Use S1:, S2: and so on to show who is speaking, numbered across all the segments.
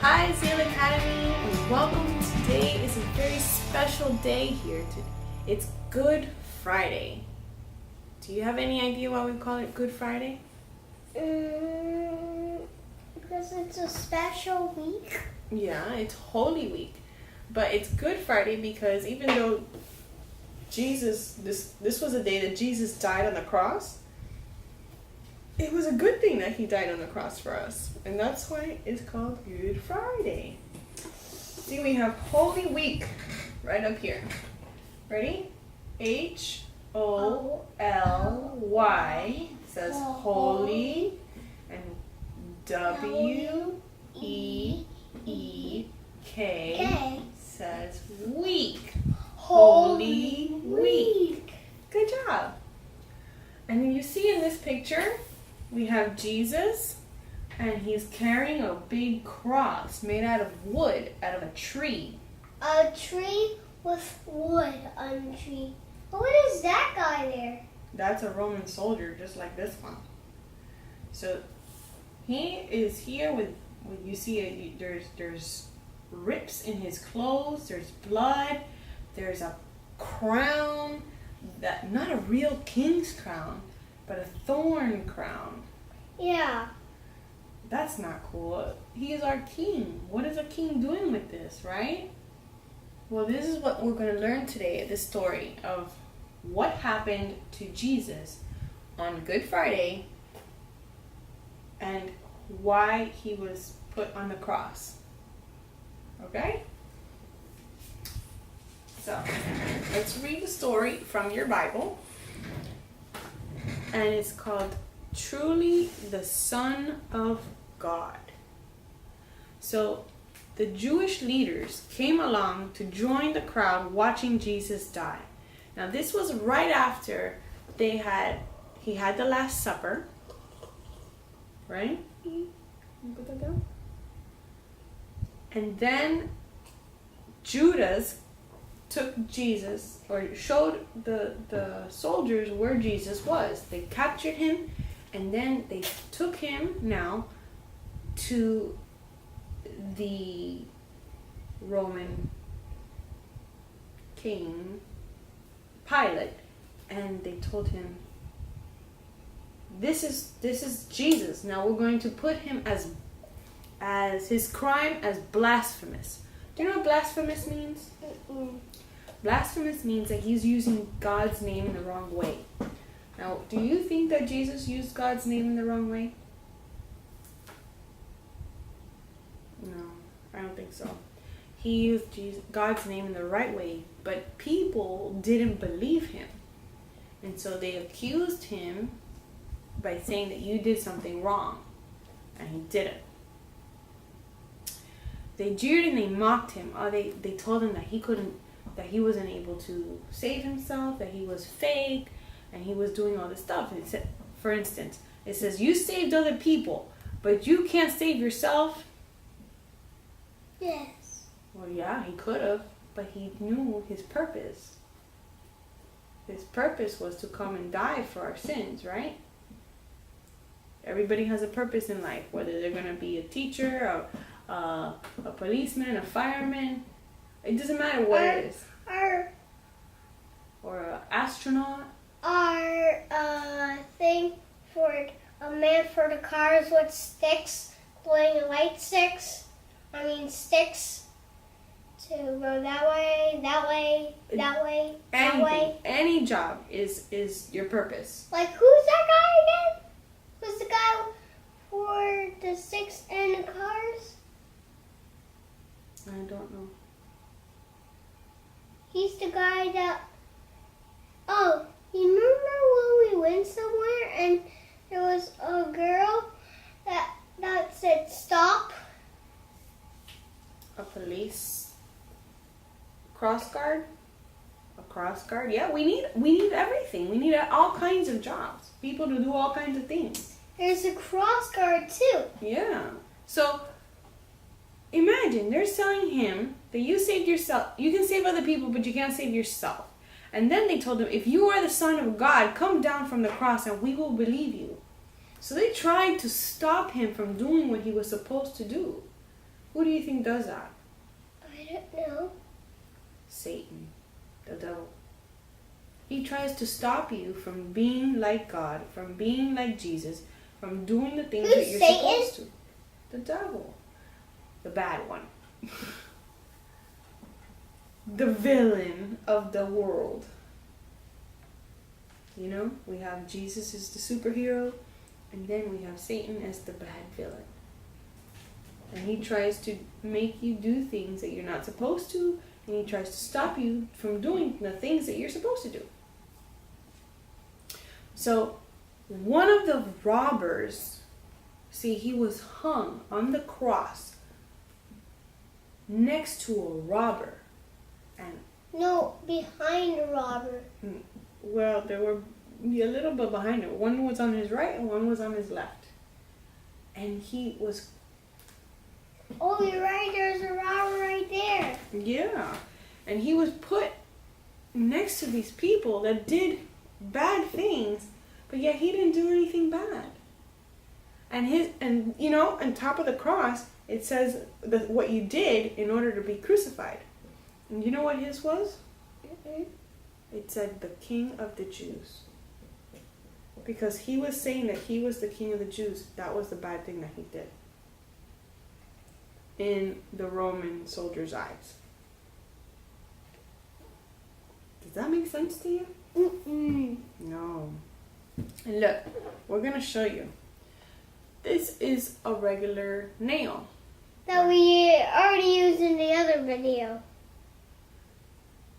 S1: Hi, Zeal Academy, and welcome. Today is a very special day here. It's Good Friday. Do you have any idea why we call it Good Friday?
S2: Because it's a special week.
S1: Yeah, it's Holy Week. But it's Good Friday because even though Jesus, this was a day that Jesus died on the cross, it was a good thing that he died on the cross for us. And that's why it's called Good Friday. See, we have Holy Week right up here. Ready? H-O-L-Y says holy, and W-E-E-K says week. Holy Week. Good job. And you see in this picture, we have Jesus, and he's carrying a big cross made out of wood, out of a tree.
S2: A tree with wood on the tree. What is that guy there?
S1: That's a Roman soldier, just like this one. So he is here with you see, there's rips in his clothes, there's blood, there's a crown, that not a real king's crown, but a thorn crown.
S2: Yeah.
S1: That's not cool. He is our king. What is a king doing with this, right? Well, this is what we're going to learn today, the story of what happened to Jesus on Good Friday and why he was put on the cross. Okay? So, let's read the story from your Bible. And it's called Truly the Son of God. So the Jewish leaders came along to join the crowd watching Jesus die. Now this was right after he had the Last Supper, right? You put that down. And then Judas took Jesus, or showed the soldiers where Jesus was. They captured him, and then they took him now to the Roman king, Pilate, and they told him, this is Jesus. Now we're going to put him as his crime as blasphemous. Do you know what blasphemous means? Blasphemous means that he's using God's name in the wrong way. Now, do you think that Jesus used God's name in the wrong way? No, I don't think so. He used God's name in the right way, but people didn't believe him. And so they accused him by saying that you did something wrong, and he didn't. They jeered and they mocked him. They told him that he wasn't able to save himself, that he was fake, and he was doing all this stuff. And it said, for instance, it says, you saved other people, but you can't save yourself.
S2: Yes.
S1: Well, yeah, he could have, but he knew his purpose. His purpose was to come and die for our sins, right? Everybody has a purpose in life, whether they're going to be a teacher, a policeman, a fireman. It doesn't matter what it is. Or an astronaut.
S2: Our thing for a man for the cars with sticks, playing light sticks. Sticks to go that way, that way, that way, that way.
S1: Any job is your purpose.
S2: Like, who's that guy again? Who's the guy for the sticks and the cars?
S1: I don't know.
S2: He's the guy that... Oh, you remember when we went somewhere and there was a girl that said stop?
S1: A police cross guard? A cross guard? Yeah, we need everything. We need all kinds of jobs. People to do all kinds of things.
S2: There's a cross guard too.
S1: Yeah. So imagine they're telling him that you saved yourself. You can save other people, but you can't save yourself. And then they told him, if you are the Son of God, come down from the cross and we will believe you. So they tried to stop him from doing what he was supposed to do. Who do you think does that?
S2: I don't know.
S1: Satan, the devil. He tries to stop you from being like God, from being like Jesus, from doing the things that you're supposed to. The devil. The bad one. The villain of the world. You know, we have Jesus as the superhero, and then we have Satan as the bad villain. And he tries to make you do things that you're not supposed to, and he tries to stop you from doing the things that you're supposed to do. So, one of the robbers, see, he was hung on the cross next to a robber. And
S2: no, behind a robber.
S1: Well, there were a little bit behind him. One was on his right and one was on his left. And he was...
S2: Oh, you're right. There's a robber right there.
S1: Yeah. And he was put next to these people that did bad things, but yet he didn't do anything bad. And you know, on top of the cross, it says what you did in order to be crucified. And you know what his was?
S2: Mm-hmm.
S1: It said the King of the Jews. Because he was saying that he was the King of the Jews. That was the bad thing that he did. In the Roman soldier's eyes. Does that make sense to you?
S2: Mm-mm.
S1: No. And look, we're going to show you. This is a regular nail.
S2: That we already used in the other video.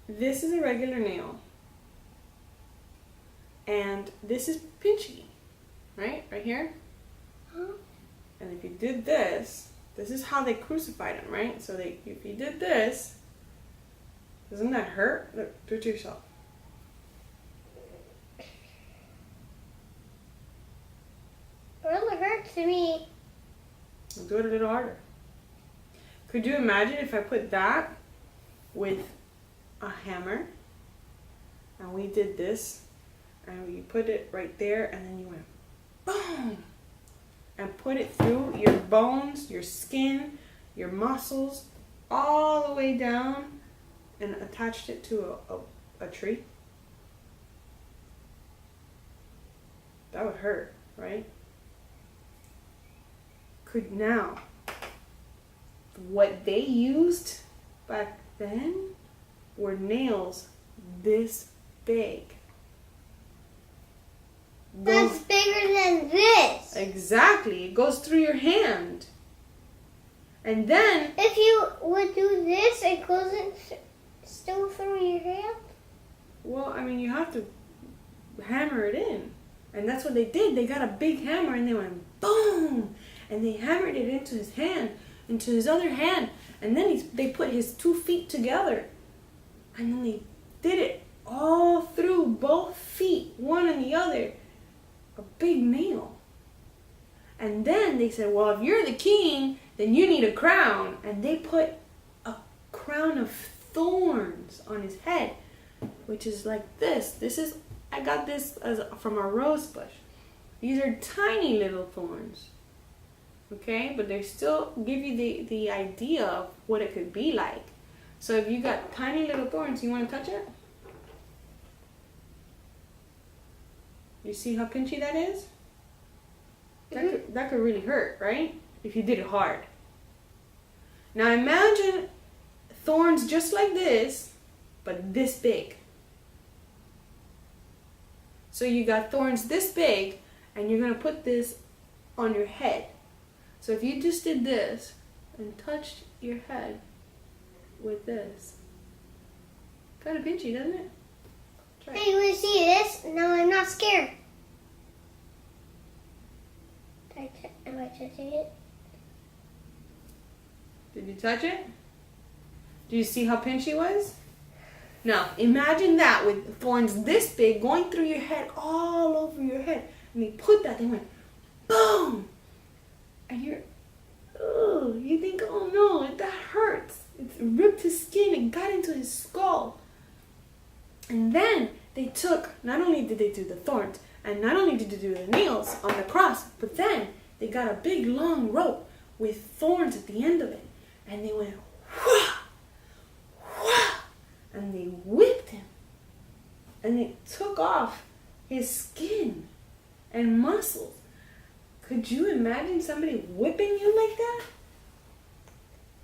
S1: This is a regular nail. And this is pinchy. Right? Right here.
S2: Huh?
S1: And if you did this, this is how they crucified him, right? So if you did this, doesn't that hurt? Look, do it to yourself.
S2: It really hurts to me.
S1: I'll do it a little harder. Could you imagine if I put that with a hammer and we did this and you put it right there and then you went boom and put it through your bones, your skin, your muscles, all the way down and attached it to a tree? That would hurt, right? Could now, what they used back then were nails this big.
S2: That's bigger than this.
S1: Exactly. It goes through your hand. And then...
S2: If you would do this, it goes still through your hand?
S1: Well, I mean, you have to hammer it in. And that's what they did. They got a big hammer and they went boom! And they hammered it into his hand, into his other hand. And then they put his 2 feet together. And then they did it all through both feet, one and the other. A big nail. And then they said, well, if you're the king, then you need a crown. And they put a crown of thorns on his head, which is like this. I got this from a rose bush. These are tiny little thorns. Okay? But they still give you the idea of what it could be like. So if you got tiny little thorns, you want to touch it? You see how pinchy that is? That could really hurt, right? If you did it hard. Now imagine thorns just like this, but this big. So you got thorns this big, and you're going to put this on your head. So if you just did this and touched your head with this, kind of pinchy, doesn't it? Try it.
S2: Hey, you want to see this? Now I'm not scared. Am I touching it?
S1: Did you touch it? Do you see how pinchy it was? Now, imagine that with thorns this big going through your head, all over your head. And they put that, they went, boom! And you think, oh no, that hurts. It ripped his skin, it got into his skull. And then they took, not only did they do the thorns, and not only did they do the nails on the cross, but then they got a big long rope with thorns at the end of it. and they went, whah, whah, and they whipped him. And they took off his skin and muscles. Could you imagine somebody whipping you like that?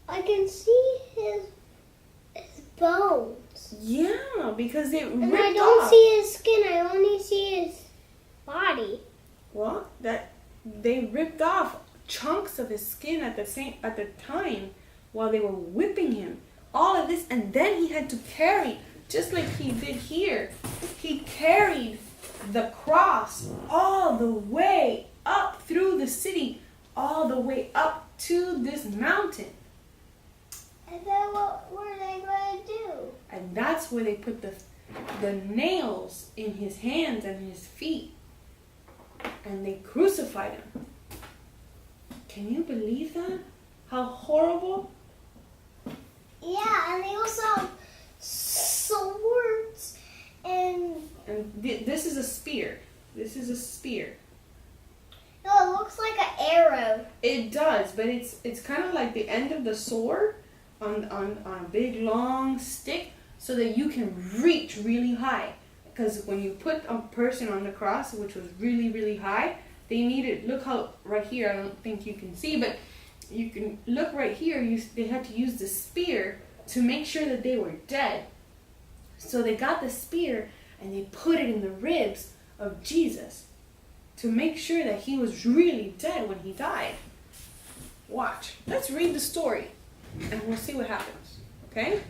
S2: I can see his bones.
S1: Yeah, because they ripped off.
S2: And I don't see his skin, I only see his body.
S1: Well, they ripped off chunks of his skin at the time while they were whipping him. All of this, and then he had to carry, just like he did here, he carried the cross all the way up through the city, all the way up to this mountain.
S2: And then what were they going to do?
S1: And that's where they put the nails in his hands and his feet. And they crucified him. Can you believe that? How horrible?
S2: Yeah, and they also have swords and
S1: this is a spear. This is a spear.
S2: no, it looks like an arrow.
S1: It does, but it's kind of like the end of the sword on a big long stick, so that you can reach really high. Because when you put a person on the cross, which was really, really high, they needed, look how right here, I don't think you can see, but you can look right here, they had to use the spear to make sure that they were dead. So they got the spear and they put it in the ribs of Jesus to make sure that he was really dead when he died. Watch. Let's read the story and we'll see what happens. Okay?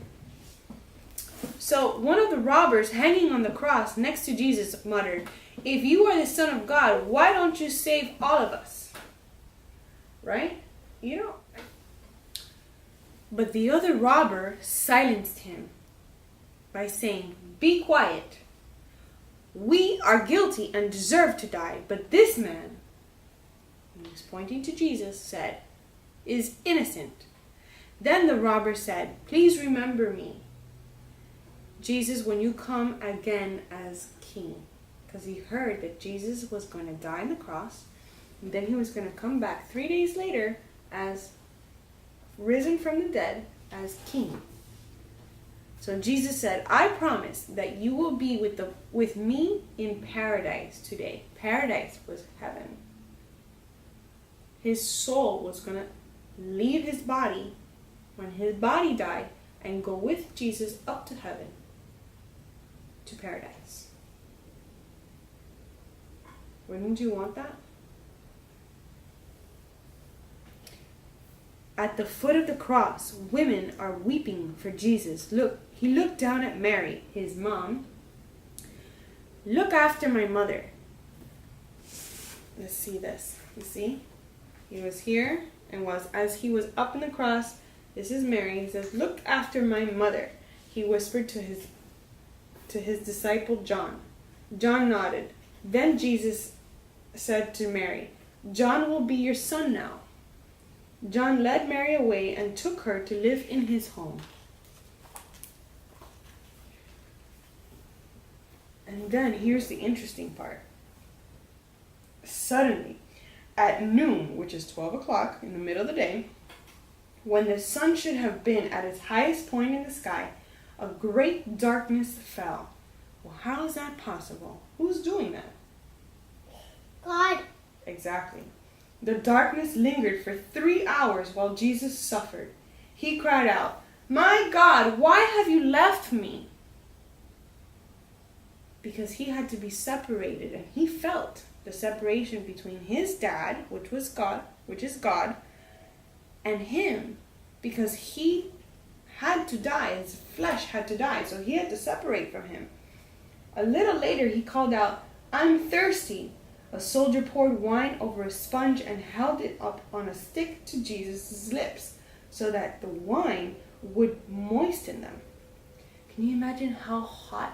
S1: So one of the robbers hanging on the cross next to Jesus muttered, "If you are the Son of God, why don't you save all of us?" Right? You know. But the other robber silenced him by saying, "Be quiet. We are guilty and deserve to die, but this man," he was pointing to Jesus, said, "is innocent." Then the robber said, "Please remember me, Jesus, when you come again as king." Because he heard that Jesus was going to die on the cross, and then he was going to come back 3 days later as risen from the dead as king. So Jesus said, "I promise that you will be with me in paradise today." Paradise was heaven. His soul was going to leave his body when his body died and go with Jesus up to heaven, to paradise. Wouldn't you want that? At the foot of the cross, women are weeping for Jesus. Look, he looked down at Mary, his mom. "Look after my mother." Let's see this. You see? He was here, and as he was up in the cross, this is Mary. He says, "Look after my mother," he whispered to his disciple John. John nodded. Then Jesus said to Mary, "John will be your son now." John led Mary away and took her to live in his home. And then here's the interesting part. Suddenly, at noon, which is 12 o'clock in the middle of the day, when the sun should have been at its highest point in the sky, a great darkness fell. Well, how is that possible? Who's doing that?
S2: God.
S1: Exactly. The darkness lingered for 3 hours while Jesus suffered. He cried out, "My God, why have you left me?" Because he had to be separated, and he felt the separation between his dad, which is God, and him, because he had to die, his flesh had to die, so he had to separate from him. A little later he called out, "I'm thirsty." A soldier poured wine over a sponge and held it up on a stick to Jesus' lips so that the wine would moisten them. Can you imagine how hard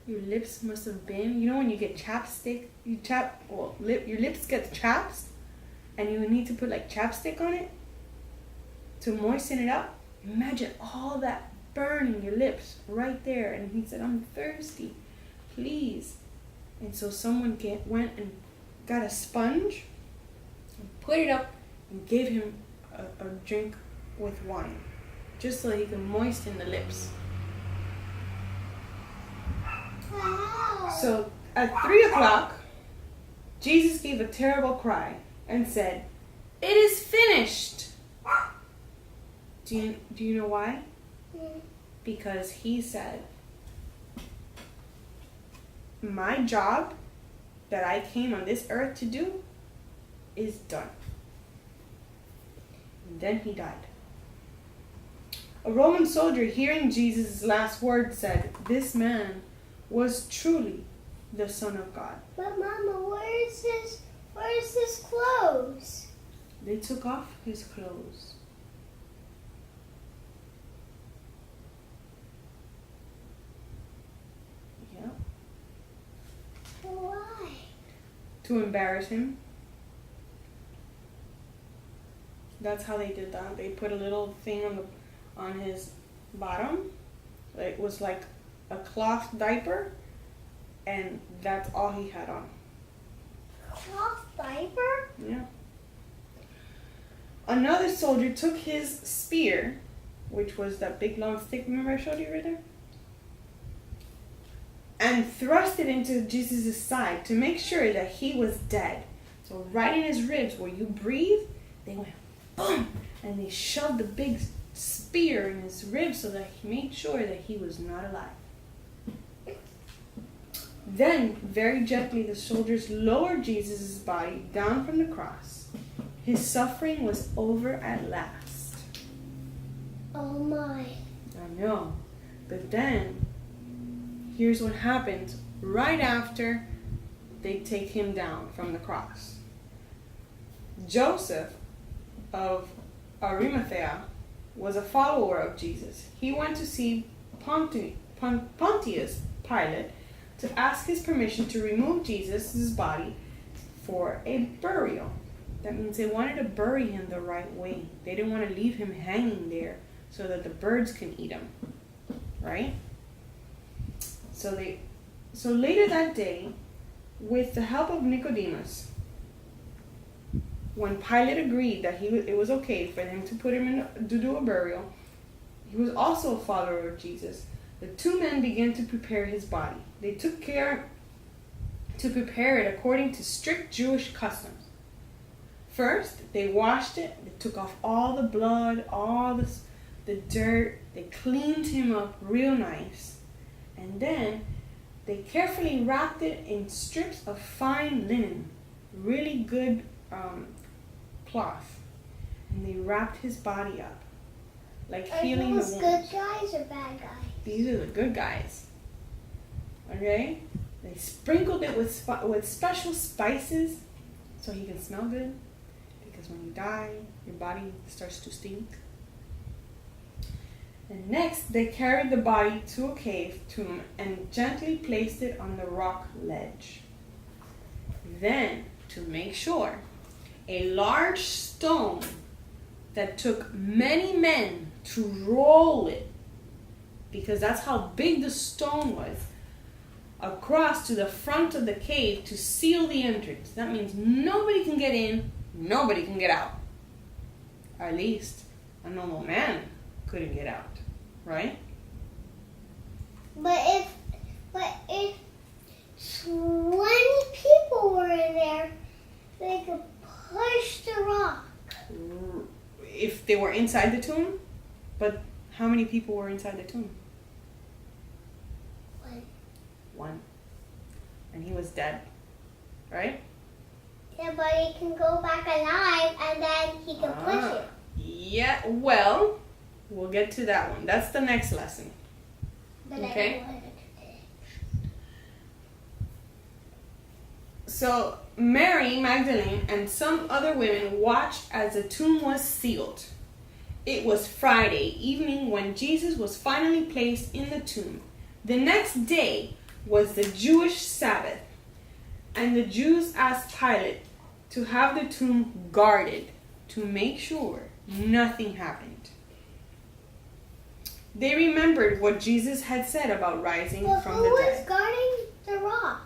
S1: your lips must have been? You know when you get chapstick, your lips get chapped and you need to put like chapstick on it to moisten it up? Imagine all that burning your lips right there. And he said, "I'm thirsty, please." And so someone went and got a sponge and put it up and gave him a drink with wine, just so he can moisten the lips.
S2: Wow.
S1: So at 3 o'clock, Jesus gave a terrible cry and said, "It is finished." Do you know why? Because he said, my job that I came on this earth to do is done. And then he died. A Roman soldier, hearing Jesus' last words, said, "This man was truly the Son of God."
S2: But Mama, where is his clothes?
S1: They took off his clothes. Yeah.
S2: Why?
S1: To embarrass him. That's how they did that. They put a little thing on his bottom. It was like a cloth diaper, and that's all he had on.
S2: Cloth diaper?
S1: Yeah. Another soldier took his spear, which was that big long stick, remember I showed you right there? And thrust it into Jesus' side to make sure that he was dead. So right in his ribs where you breathe, they went boom, and they shoved the big spear in his ribs so that he made sure that he was not alive. Then, very gently, the soldiers lowered Jesus' body down from the cross. His suffering was over at last.
S2: Oh my.
S1: I know. But then, here's what happened right after they take him down from the cross. Joseph of Arimathea was a follower of Jesus. He went to see Pontius Pilate to ask his permission to remove Jesus' body for a burial. That means they wanted to bury him the right way. They didn't want to leave him hanging there so that the birds can eat him. Right? So later that day, with the help of Nicodemus, when Pilate agreed that it was okay for them to put him to do a burial, he was also a follower of Jesus. The two men began to prepare his body. They took care to prepare it according to strict Jewish customs. First, they washed it. They took off all the blood, all the dirt. They cleaned him up real nice. And then they carefully wrapped it in strips of fine linen, really good cloth. And they wrapped his body up, like healing the wounds.
S2: Are those good guys or bad guys?
S1: These are the good guys. Okay? They sprinkled it with special spices so he can smell good. Because when you die, your body starts to stink. And next, they carried the body to a cave tomb and gently placed it on the rock ledge. Then, to make sure, a large stone that took many men to roll it, because that's how big the stone was, across to the front of the cave to seal the entrance. That means nobody can get in, nobody can get out. At least a normal man couldn't get out, right?
S2: But if 20 people were in there, they could push the rock.
S1: If they were inside the tomb? But how many people were inside the tomb? One. And he was dead, right?
S2: Yeah, but he can go back alive and then he can push it.
S1: Yeah, well, we'll get to that one. That's the next lesson.
S2: But
S1: Okay.
S2: I don't want it.
S1: So Mary Magdalene and some other women watched as the tomb was sealed. It was Friday evening when Jesus was finally placed in the tomb. The next day was the Jewish Sabbath, and the Jews asked Pilate to have the tomb guarded to make sure nothing happened. They remembered what Jesus had said about rising from
S2: Who
S1: the
S2: was
S1: dead.
S2: guarding the rock?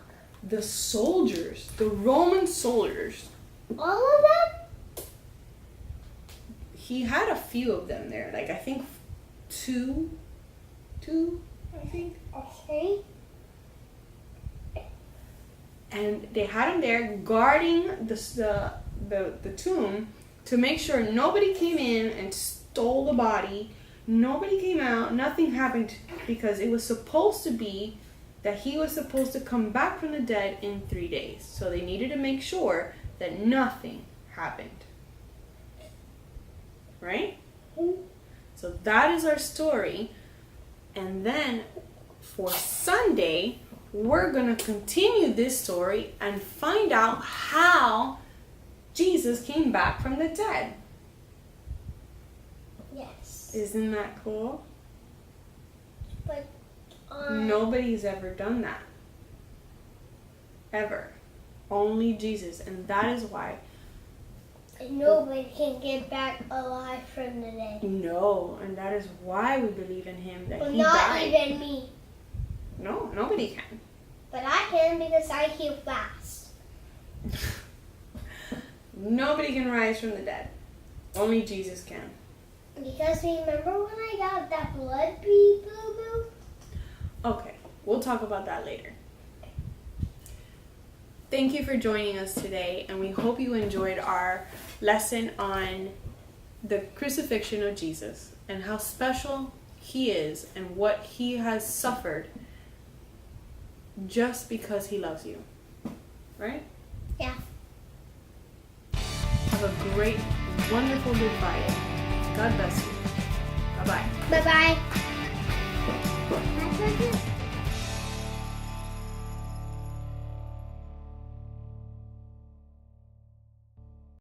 S1: The soldiers, the Roman soldiers.
S2: All of them?
S1: he had a few of them there. Like, I think two, I think.
S2: Okay.
S1: And they had him there guarding the tomb to make sure nobody came in and stole the body. Nobody came out. Nothing happened, because it was supposed to be that he was supposed to come back from the dead in 3 days. So they needed to make sure that nothing happened. Right? So that is our story. And then for Sunday, we're going to continue this story and find out how Jesus came back from the dead.
S2: Yes.
S1: Isn't that cool?
S2: But
S1: nobody's ever done that. Ever. Only Jesus. And that is why.
S2: Nobody can get back alive from the dead.
S1: No. And that is why we believe in him. That he
S2: not
S1: died.
S2: even me.
S1: No, nobody can.
S2: But I can, because I heal fast.
S1: Nobody can rise from the dead. Only Jesus can.
S2: Because remember when I got that blood boo-boo?
S1: Okay, we'll talk about that later. Thank you for joining us today, and we hope you enjoyed our lesson on the crucifixion of Jesus and how special he is and what he has suffered just because he loves you. Right?
S2: Yeah.
S1: Have a great, wonderful Good Friday. God bless you. Bye-bye.
S2: Bye-bye.